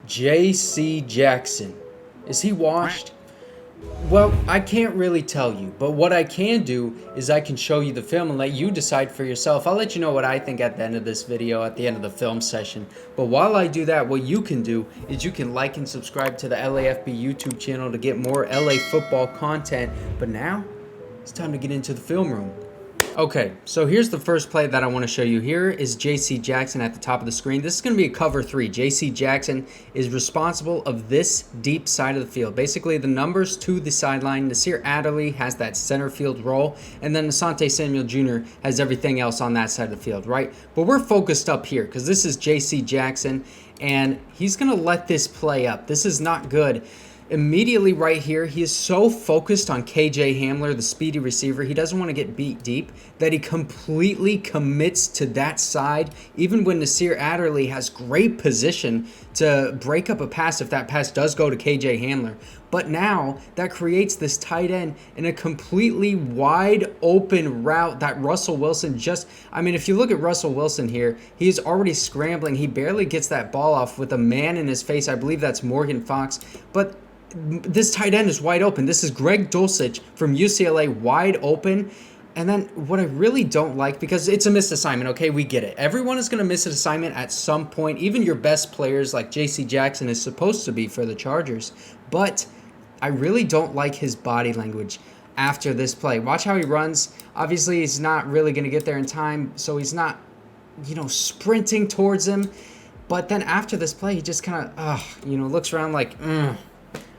J.C. Jackson. Is he washed? Well, I can't really tell you, but what I can do is I can show you the film and let you decide for yourself. I'll let you know what I think at the end of this video, at the end of the film session. But while I do that, what you can do is you can like and subscribe to the LAFB YouTube channel to get more LA football content. But now, it's time to get into the film room. Okay, so here's the first play that I want to show you. Here is J.C. Jackson at the top of the screen. This is going to be a cover 3. J.C. Jackson is responsible of this deep side of the field. Basically, the numbers to the sideline. Nasir Adderley has that center field role, and then Asante Samuel Jr. has everything else on that side of the field, right? But we're focused up here because this is J.C. Jackson, and he's going to let this play up. This is not good. Immediately right here, he is so focused on KJ Hamler, the speedy receiver. He doesn't want to get beat deep that he completely commits to that side, even when Nasir Adderley has great position to break up a pass if that pass does go to KJ Hamler. But now that creates this tight end in a completely wide open route that Russell Wilson if you look at Russell Wilson here, he's already scrambling. He barely gets that ball off with a man in his face. I believe that's Morgan Fox. But this tight end is wide open. This is Greg Dulcich from UCLA wide open. And then what I really don't like, because it's a missed assignment, okay, we get it. Everyone is going to miss an assignment at some point. Even your best players like J.C. Jackson is supposed to be for the Chargers. But I really don't like his body language after this play. Watch how he runs. Obviously, he's not really going to get there in time, so he's not, sprinting towards him. But then after this play, he just kind of, looks around like,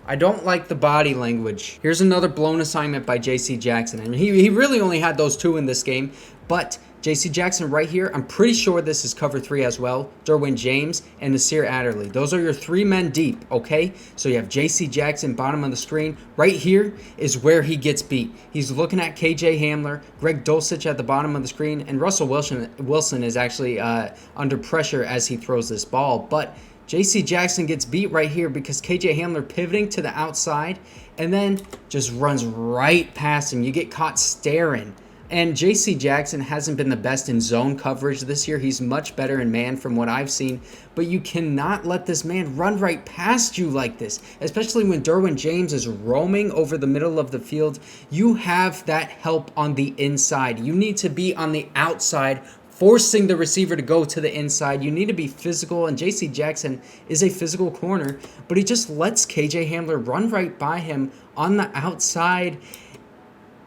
I don't like the body language. Here's another blown assignment by J.C. Jackson. And he really only had those 2 in this game. But J.C. Jackson right here, I'm pretty sure this is cover 3 as well. Derwin James and Nasir Adderley. Those are your 3 men deep, okay? So you have J.C. Jackson bottom of the screen. Right here is where he gets beat. He's looking at KJ Hamler, Greg Dulcich at the bottom of the screen, and Russell Wilson is actually under pressure as he throws this ball. But J.C. Jackson gets beat right here because KJ Hamler pivoting to the outside and then just runs right past him. You get caught staring. And J.C. Jackson hasn't been the best in zone coverage this year. He's much better in man from what I've seen. But you cannot let this man run right past you like this, especially when Derwin James is roaming over the middle of the field. You have that help on the inside. You need to be on the outside, forcing the receiver to go to the inside. You need to be physical, and J.C. Jackson is a physical corner, but he just lets KJ Hamler run right by him on the outside,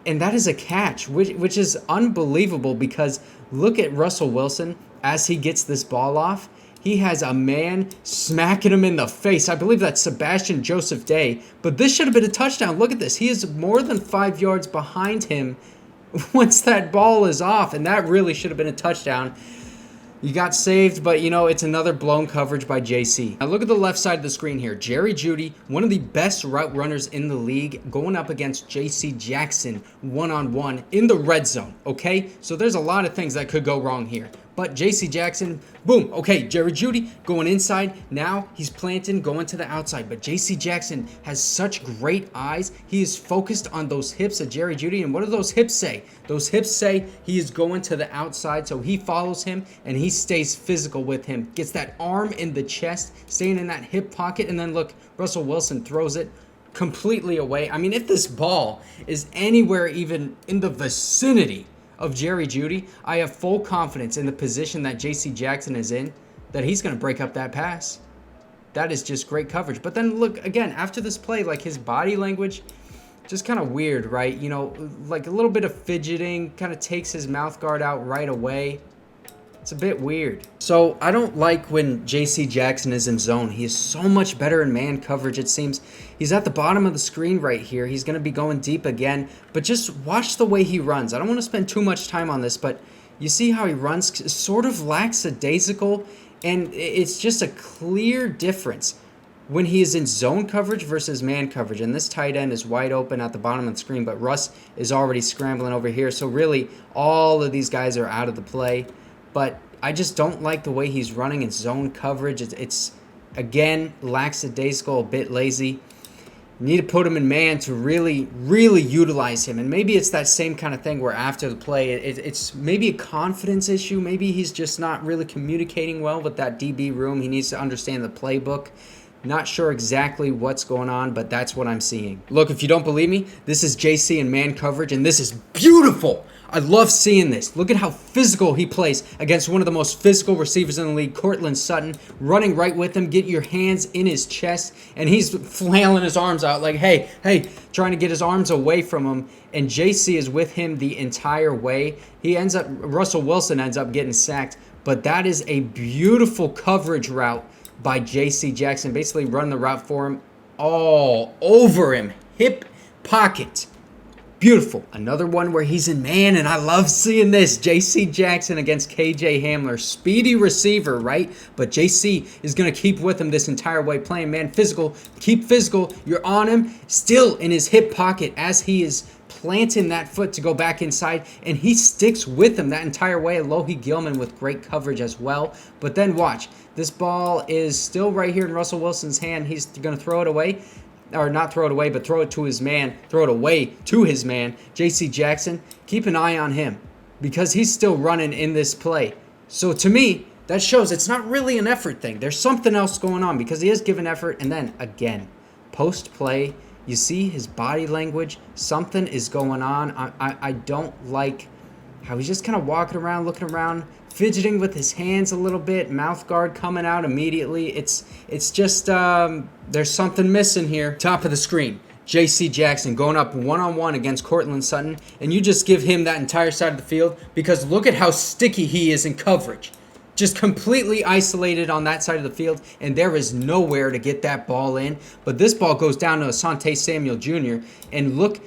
and that is a catch, which is unbelievable because look at Russell Wilson as he gets this ball off. He has a man smacking him in the face. I believe that's Sebastian Joseph-Day, but this should have been a touchdown. Look at this. He is more than 5 yards behind him once that ball is off, and that really should have been a touchdown. You got saved, but it's another blown coverage by JC. Now look at the left side of the screen here. Jerry Jeudy, one of the best route runners in the league, going up against JC Jackson one-on-one in the red zone, okay? So there's a lot of things that could go wrong here. But J.C. Jackson, boom. Okay, Jerry Jeudy going inside. Now he's planting, going to the outside. But J.C. Jackson has such great eyes. He is focused on those hips of Jerry Jeudy. And what do those hips say? Those hips say he is going to the outside. So he follows him and he stays physical with him. Gets that arm in the chest, staying in that hip pocket. And then look, Russell Wilson throws it completely away. I mean, if this ball is anywhere even in the vicinity of Jerry Jeudy, I have full confidence in the position that J.C. Jackson is in that he's going to break up that pass. That is just great coverage. But then look, again, after this play, like his body language, just kind of weird, right? Like a little bit of fidgeting, kind of takes his mouth guard out right away. It's a bit weird. So I don't like when J.C. Jackson is in zone. He is so much better in man coverage, it seems. He's at the bottom of the screen right here. He's going to be going deep again. But just watch the way he runs. I don't want to spend too much time on this, but you see how he runs sort of lackadaisical, and it's just a clear difference when he is in zone coverage versus man coverage. And this tight end is wide open at the bottom of the screen, but Russ is already scrambling over here. So really, all of these guys are out of the play. But I just don't like the way he's running in zone coverage. It's again, lackadaisical, a bit lazy. You need to put him in man to really, really utilize him. And maybe it's that same kind of thing where after the play, it's maybe a confidence issue. Maybe he's just not really communicating well with that DB room. He needs to understand the playbook. Not sure exactly what's going on, but that's what I'm seeing. Look, if you don't believe me, this is JC in man coverage, and this is beautiful. I love seeing this. Look at how physical he plays against one of the most physical receivers in the league, Courtland Sutton, running right with him. Get your hands in his chest, and he's flailing his arms out like, hey, trying to get his arms away from him, and JC is with him the entire way. Russell Wilson ends up getting sacked, but that is a beautiful coverage route by JC Jackson, basically running the route for him all over him, hip pocket. Beautiful. Another one where he's in man, and I love seeing this. JC Jackson against KJ Hamler. Speedy receiver, right? But JC is going to keep with him this entire way, playing man physical. Keep physical. You're on him, still in his hip pocket as he is planting that foot to go back inside, and he sticks with him that entire way. Alohi Gilman with great coverage as well. But then watch. This ball is still right here in Russell Wilson's hand. He's going to throw it away. Or not throw it away, but throw it to his man. Throw it away to his man. JC Jackson, keep an eye on him because he's still running in this play. So to me, that shows it's not really an effort thing. There's something else going on because he is giving effort. And then again, post-play, you see his body language. Something is going on. I don't like how he's just kind of walking around, looking around, fidgeting with his hands a little bit, mouth guard coming out immediately. It's just, there's something missing here. Top of the screen, JC Jackson going up one-on-one against Courtland Sutton, and you just give him that entire side of the field because look at how sticky he is in coverage. Just completely isolated on that side of the field, and there is nowhere to get that ball in. But this ball goes down to Asante Samuel Jr., and look,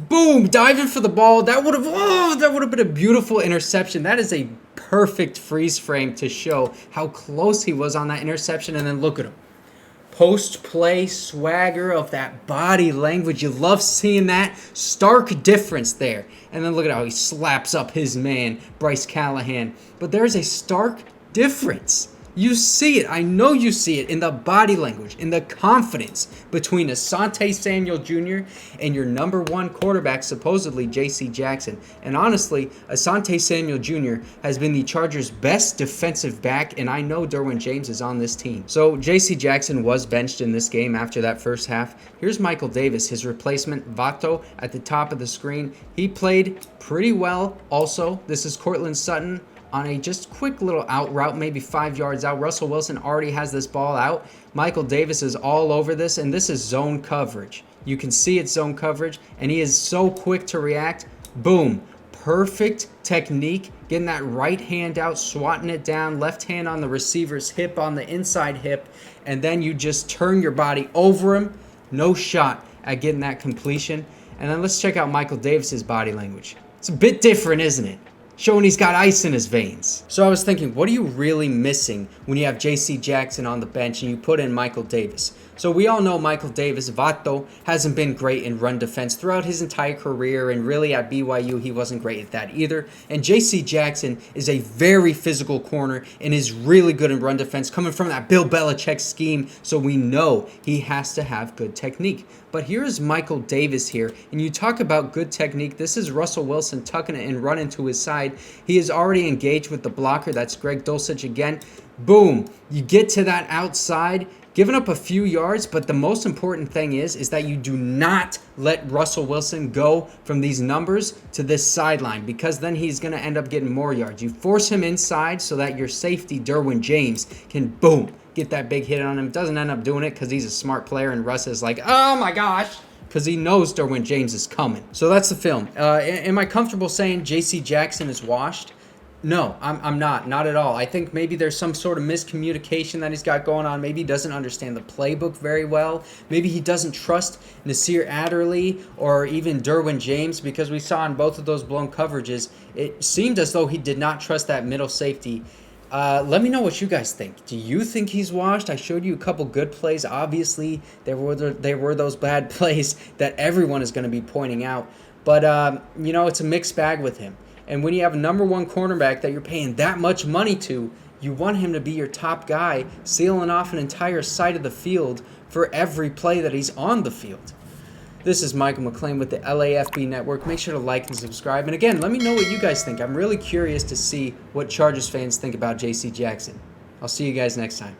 boom, diving for the ball. That would have been a beautiful interception. That is a perfect freeze frame to show how close he was on that interception. And then look at him. Post-play swagger of that body language. You love seeing that stark difference there. And then look at how he slaps up his man, Bryce Callahan. But there's a stark difference. You see it. I know you see it in the body language, in the confidence between Asante Samuel Jr. and your number one quarterback, supposedly JC Jackson. And honestly, Asante Samuel Jr. has been the Chargers' best defensive back, and I know Derwin James is on this team. So JC Jackson was benched in this game after that first half. Here's Michael Davis, his replacement, Vato, at the top of the screen. He played pretty well also. This is Courtland Sutton on a just quick little out route, maybe 5 yards out. Russell Wilson already has this ball out. Michael Davis is all over this, and this is zone coverage. You can see it's zone coverage, and he is so quick to react. Boom. Perfect technique, getting that right hand out, swatting it down, left hand on the receiver's hip, on the inside hip, and then you just turn your body over him. No shot at getting that completion. And then let's check out Michael Davis's body language. It's a bit different, isn't it? Showing he's got ice in his veins. So I was thinking, what are you really missing when you have JC Jackson on the bench and you put in Michael Davis? So we all know Michael Davis, Vato, hasn't been great in run defense throughout his entire career, and really at BYU he wasn't great at that either. And JC Jackson is a very physical corner and is really good in run defense, coming from that Bill Belichick scheme, so we know he has to have good technique. But here's Michael Davis here, and you talk about good technique. This is Russell Wilson tucking it and running to his side. He is already engaged with the blocker. That's Greg Dulcich again. Boom. You get to that outside, giving up a few yards, but the most important thing is that you do not let Russell Wilson go from these numbers to this sideline, because then he's going to end up getting more yards. You force him inside so that your safety, Derwin James, can, boom, get that big hit on him. Doesn't end up doing it because he's a smart player, and Russ is like, oh my gosh, because he knows Derwin James is coming. So that's the film. Am I comfortable saying J.C. Jackson is washed? No, I'm not at all. I think maybe there's some sort of miscommunication that he's got going on. Maybe he doesn't understand the playbook very well. Maybe he doesn't trust Nasir Adderley or even Derwin James, because we saw in both of those blown coverages, it seemed as though he did not trust that middle safety. Let me know what you guys think. Do you think he's washed? I showed you a couple good plays. Obviously, there were those bad plays that everyone is going to be pointing out. But, it's a mixed bag with him. And when you have a number one cornerback that you're paying that much money to, you want him to be your top guy, sealing off an entire side of the field for every play that he's on the field. This is Michael McLean with the LAFB Network. Make sure to like and subscribe. And again, let me know what you guys think. I'm really curious to see what Chargers fans think about J.C. Jackson. I'll see you guys next time.